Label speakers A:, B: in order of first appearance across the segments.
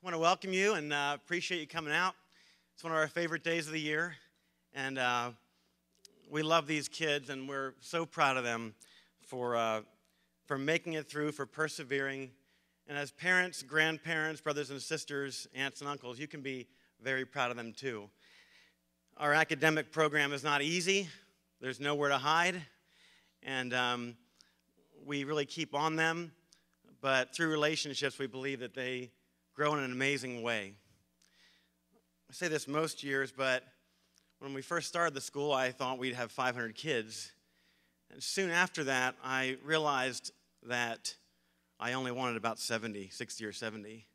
A: I want to welcome you and appreciate you coming out. It's one of our favorite days of the year, and we love these kids, and we're so proud of them for making it through, for persevering. And as parents, grandparents, brothers and sisters, aunts and uncles, you can be very proud of them too. Our academic program is not easy. There's nowhere to hide, and we really keep on them. But through relationships, we believe that they grow in an amazing way. I say this most years, but when we first started the school, I thought we'd have 500 kids. And soon after that, I realized that I only wanted about 60 or 70.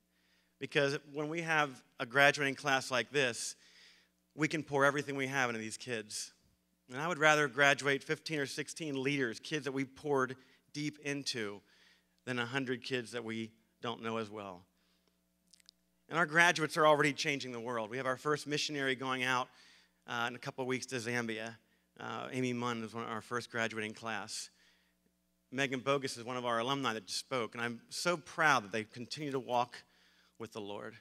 A: Because when we have a graduating class like this, we can pour everything we have into these kids. And I would rather graduate 15 or 16 leaders, kids that we poured deep into, than 100 kids that we don't know as well. And our graduates are already changing the world. We have our first missionary going out in a couple of weeks to Zambia. Amy Munn is one of our first graduating class. Megan Bogus is one of our alumni that just spoke. And I'm so proud that they continue to walk with the Lord.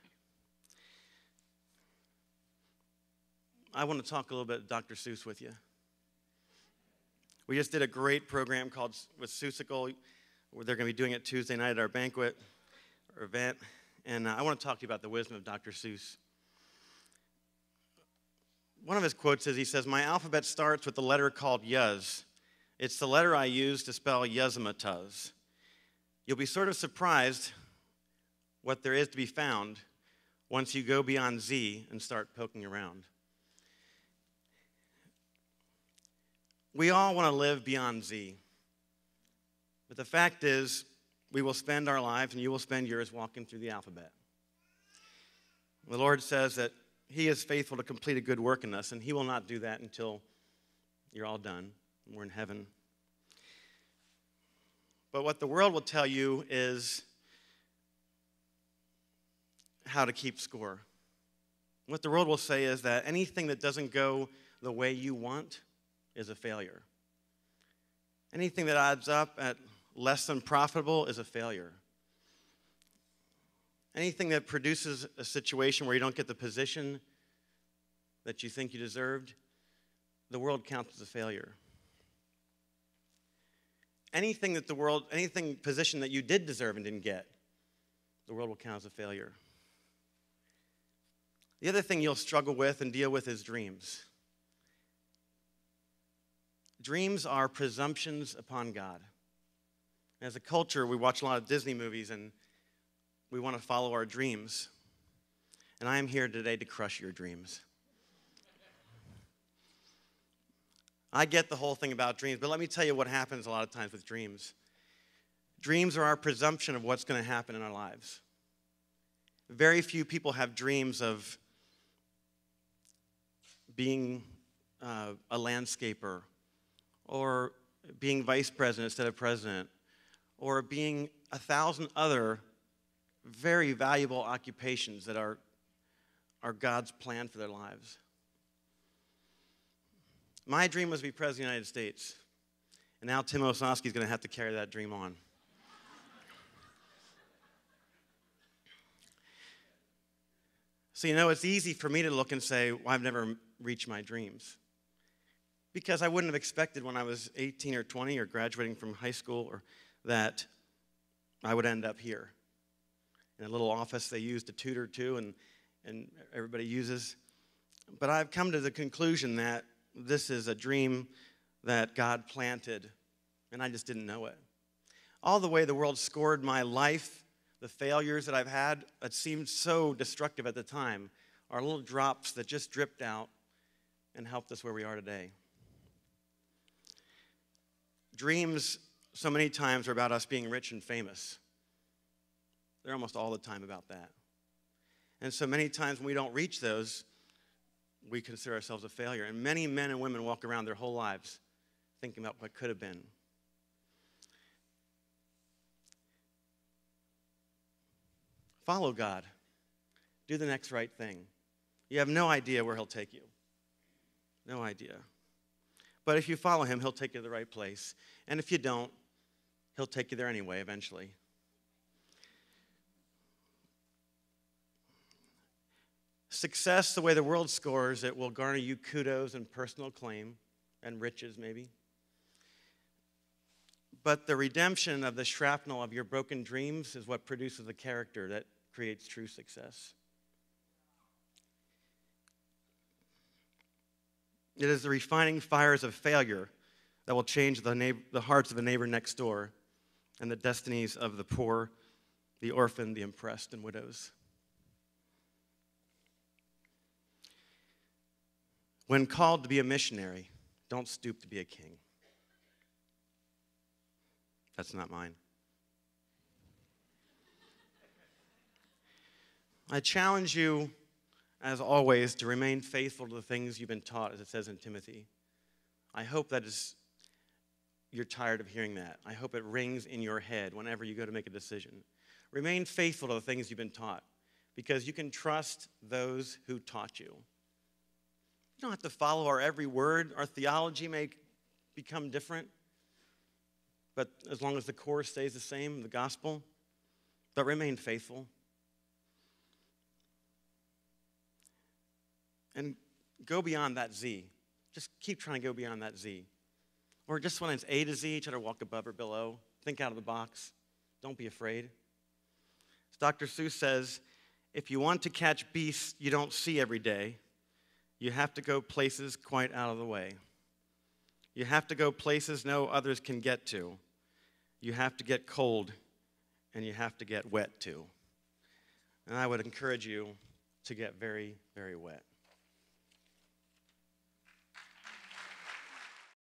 A: I want to talk a little bit of Dr. Seuss with you. We just did a great program called with Seussical. They're going to be doing it Tuesday night at our banquet or event. And I want to talk to you about the wisdom of Dr. Seuss. One of his quotes is, he says, "My alphabet starts with the letter called Yuz. It's the letter I use to spell Yuzzamatuz. You'll be sort of surprised what there is to be found once you go beyond Z and start poking around." We all want to live beyond Z. But the fact is, we will spend our lives, and you will spend yours walking through the alphabet. The Lord says that He is faithful to complete a good work in us, and He will not do that until you're all done and we're in heaven. But what the world will tell you is how to keep score. What the world will say is that anything that doesn't go the way you want is a failure. Anything that adds up at less than profitable is a failure. Anything that produces a situation where you don't get the position that you think you deserved, the world counts as a failure. Anything position that you did deserve and didn't get, the world will count as a failure. The other thing you'll struggle with and deal with is dreams. Dreams are presumptions upon God. As a culture, we watch a lot of Disney movies, and we want to follow our dreams. And I am here today to crush your dreams. I get the whole thing about dreams, but let me tell you what happens a lot of times with dreams. Dreams are our presumption of what's going to happen in our lives. Very few people have dreams of being a landscaper, or being vice president instead of president, or being 1,000 other very valuable occupations that are God's plan for their lives. My dream was to be president of the United States, and now Tim Osowski is going to have to carry that dream on. So, it's easy for me to look and say, well, I've never reached my dreams. Because I wouldn't have expected when I was 18 or 20 or graduating from high school that I would end up here in a little office they use to tutor to and everybody uses. But I've come to the conclusion that this is a dream that God planted, and I just didn't know it. All the way the world scored my life, the failures that I've had that seemed so destructive at the time, are little drops that just dripped out and helped us where we are today. Dreams, so many times, are about us being rich and famous. They're almost all the time about that. And so many times when we don't reach those, we consider ourselves a failure. And many men and women walk around their whole lives thinking about what could have been. Follow God. Do the next right thing. You have no idea where He'll take you. No idea. But if you follow Him, He'll take you to the right place. And if you don't, He'll take you there anyway, eventually. success, the way the world scores, it will garner you kudos and personal acclaim and riches, maybe. But the redemption of the shrapnel of your broken dreams is what produces the character that creates true success. It is the refining fires of failure that will change the hearts of the neighbor next door and the destinies of the poor, the orphan, the oppressed, and widows. When called to be a missionary, don't stoop to be a king. That's not mine. I challenge you, as always, to remain faithful to the things you've been taught, as it says in Timothy. I hope you're tired of hearing that. I hope it rings in your head whenever you go to make a decision. Remain faithful to the things you've been taught, because you can trust those who taught you. You don't have to follow our every word. Our theology may become different, but as long as the core stays the same, the gospel, but remain faithful. And go beyond that Z. Just keep trying to go beyond that Z. Or just when it's A to Z, try to walk above or below. Think out of the box. Don't be afraid. As Dr. Seuss says, if you want to catch beasts you don't see every day, you have to go places quite out of the way. You have to go places no others can get to. You have to get cold, and you have to get wet too. And I would encourage you to get very, very wet.